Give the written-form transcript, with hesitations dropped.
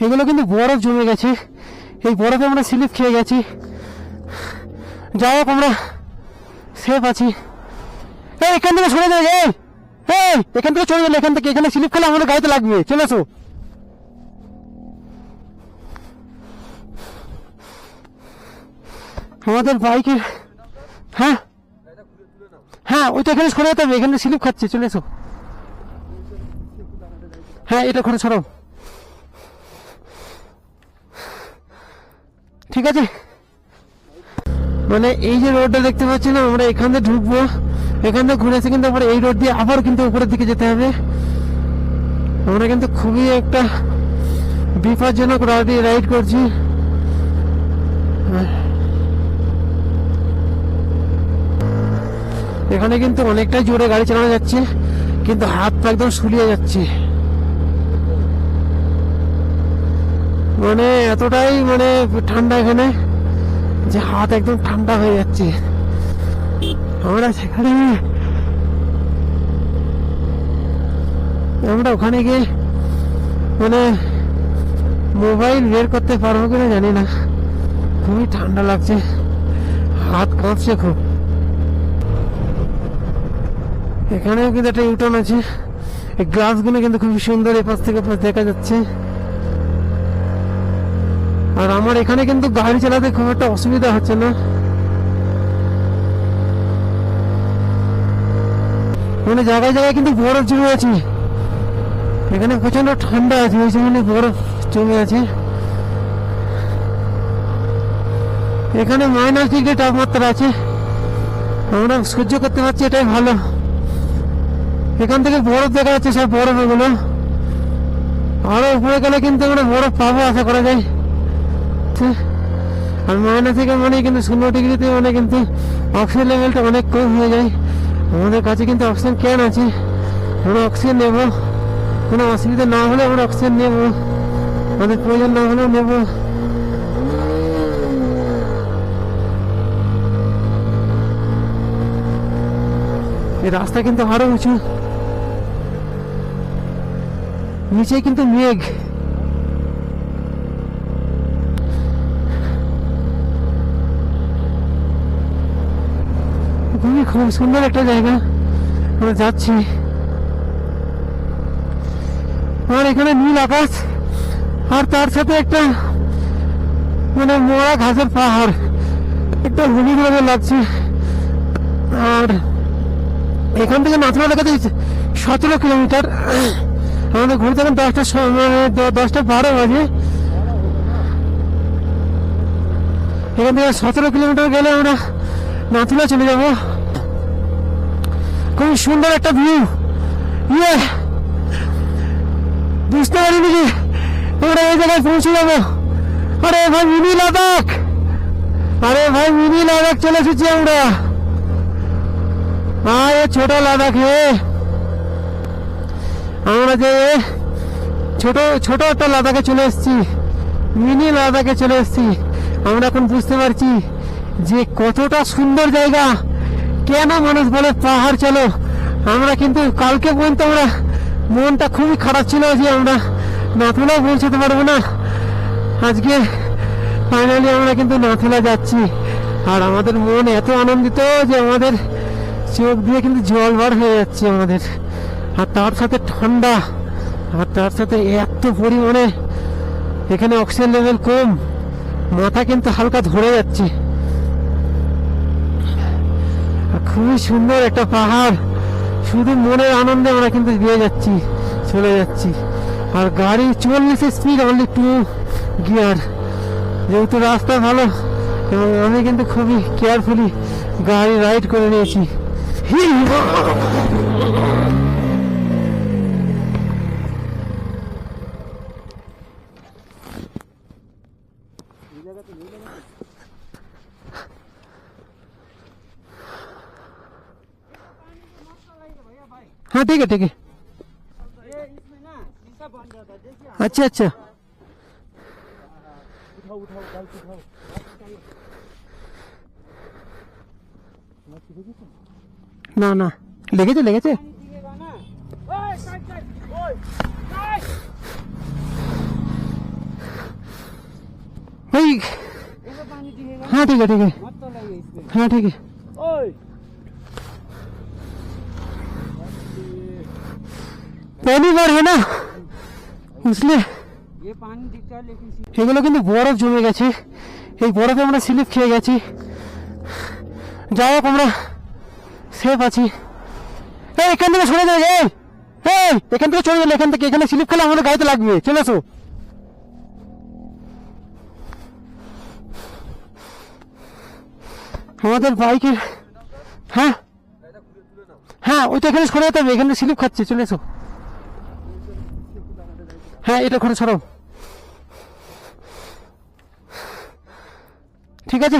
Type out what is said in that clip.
এগুলো কিন্তু বরফ জমে গেছে, এই বরফে আমরা স্লিপ খেয়ে গেছি। যাই হোক আমরা সেফ আছি। এই এখান থেকে সরে যাবে, এই এখান থেকে চলে গেলে, এখান থেকে এখানে স্লিপ খেলে আমাদের গাড়িতে লাগবে, চলে আসো। আমাদের বাইকের হ্যাঁ হ্যাঁ ওইটা এখানে সরে যেতে হবে, এখানে স্লিপ খাচ্ছে, চলে এসো। হ্যাঁ এটা করে সরাও, ঠিক আছে। মানে এই যে রোডটা দেখতে পাচ্ছি না, আমরা এখান থেকে ঢুকবো, এখান থেকে ঘুরে এসে কিন্তু আবার এই রোড দিয়ে আবার কিন্তু উপরের দিকে যেতে হবে। আমরা কিন্তু খুবই একটা বিপজ্জনক রাইড করছি। এখানে কিন্তু অনেকটাই জোরে গাড়ি চালানো যাচ্ছে, কিন্তু হাত পা একদম শুলিয়ে যাচ্ছে। মানে এতটাই মানে ঠান্ডা এখানে যে হাত একদম ঠান্ডা হয়ে যাচ্ছে। আমরা সেখানে আমরা ওখানে গিয়ে মানে মোবাইল বের করতে পারবো কিনা জানি না, খুবই ঠান্ডা লাগছে, হাত কাঁপছে খুব। এখানেও কিন্তু একটা ইউটার্ন আছে, এই গ্লাসগুলো কিন্তু খুবই সুন্দর এপাশ থেকে ওপাশ দেখা যাচ্ছে। আর আমার এখানে কিন্তু গাড়ি চালাতে খুব একটা অসুবিধা হচ্ছে না, মানে জায়গায় জায়গায় কিন্তু বরফ জমে আছে। এখানে প্রচন্ড ঠান্ডা আছে, ওই জন্য বরফ জমে আছে। এখানে -ডিগ্রি তাপমাত্রা আছে, আমরা সহ্য করতে পারছি, এটাই ভালো। এখান থেকে বরফ দেখা যাচ্ছে, সব বরফ এগুলো। আরো উপরে গেলে কিন্তু আমরা বরফ পাবো আশা করা যায়। আর -থেকে মানে কিন্তু 0 ডিগ্রিতে মানে কিন্তু অক্সিজেন লেভেলটা অনেক কম হয়ে যায়। আমাদের কাছে কিন্তু অক্সিজেন ক্যান আছে, আমরা অক্সিজেন নেব, কোনো অসুবিধা না হলে আমরা অক্সিজেন নেব, আমাদের প্রয়োজন না হলেও নেব। এই রাস্তা কিন্তু আরো উঁচু, নিচে কিন্তু মেঘ। খুব সুন্দর একটা জায়গা আমরা যাচ্ছি। আর এখানে নীল আকাশ, আর তার সাথে একটা মানে মোড়া ঘাসের পাহাড়, একটা হলুদ রঙের লাগছে। আর এখান থেকে নাথুলা দেখাতে 17 কিলোমিটার। আমাদের ঘুরতে এখন 10টা 12 বাজে। এখান থেকে 17 কিলোমিটার গেলে আমরা নাথুলা চলে যাব। খুবই সুন্দর একটা ভিউ, বুঝতে পারিনি যে আমরা এই জায়গায় পৌঁছে যাবো। আরে ভাই মিনি লাদাখ, আরে ভাই মিনি লাদাখ চলে এসেছি আমরা। ছোট লাদাখে আমরা যে ছোট একটা লাদাখে চলে এসেছি, মিনি লাদাখে চলে এসেছি। আমরা এখন বুঝতে পারছি যে কতটা সুন্দর জায়গা, কেন মানুষ বলে পাহাড় চলো। আমরা কিন্তু কালকে পর্যন্ত আমরা মনটা খুবই খারাপ ছিল যে আমরা নাথুলাও পৌঁছাতে পারবো না। আজকে ফাইনালি আমরা কিন্তু নাথুলা যাচ্ছি, আর আমাদের মন এত আনন্দিত যে আমাদের চোখ দিয়ে কিন্তু জল বার হয়ে যাচ্ছে আমাদের। আর তার সাথে ঠান্ডা, আর তার সাথে এত পরিমাণে এখানে অক্সিজেন লেভেল কম, মাথা কিন্তু হালকা ধরে যাচ্ছে। খুবই সুন্দর একটা পাহাড়, শুধু মনের আনন্দে আমরা কিন্তু দিয়ে যাচ্ছি, চলে যাচ্ছি। আর গাড়ি 40 স্পিড, অনলি 2 গিয়ার, যেহেতু রাস্তা ভালো এবং আমি কিন্তু খুবই কেয়ারফুলি গাড়ি রাইড করে নিয়েছি। हाँ ठीक है ठीक है। अच्छा अच्छा না না লেগেছে লেগেছে। এই हाँ ठीक है ठीक है हाँ ठीक है पहली बार है ना इसलिए ये पानी दिखता है लेकिन এগুলো কিন্তু বরফ জমে গেছে এই বরফে আমরা স্লিপ খেয়ে গেছি যাই হোক আমরা সেফ আছি এই এখান থেকে সরে যাই এই এই এখান থেকে চলে গেলে এখান থেকে এখানে স্লিপ খেলে আমাদের গাড়িতে লাগবে চলে আসো আমাদের বাইকের হ্যাঁ হ্যাঁ ওইটা এখানে সরে যেতে হবে এখানে স্লিপ খাচ্ছে চলে এসো হ্যাঁ এটা ঘরে সরাও ঠিক আছে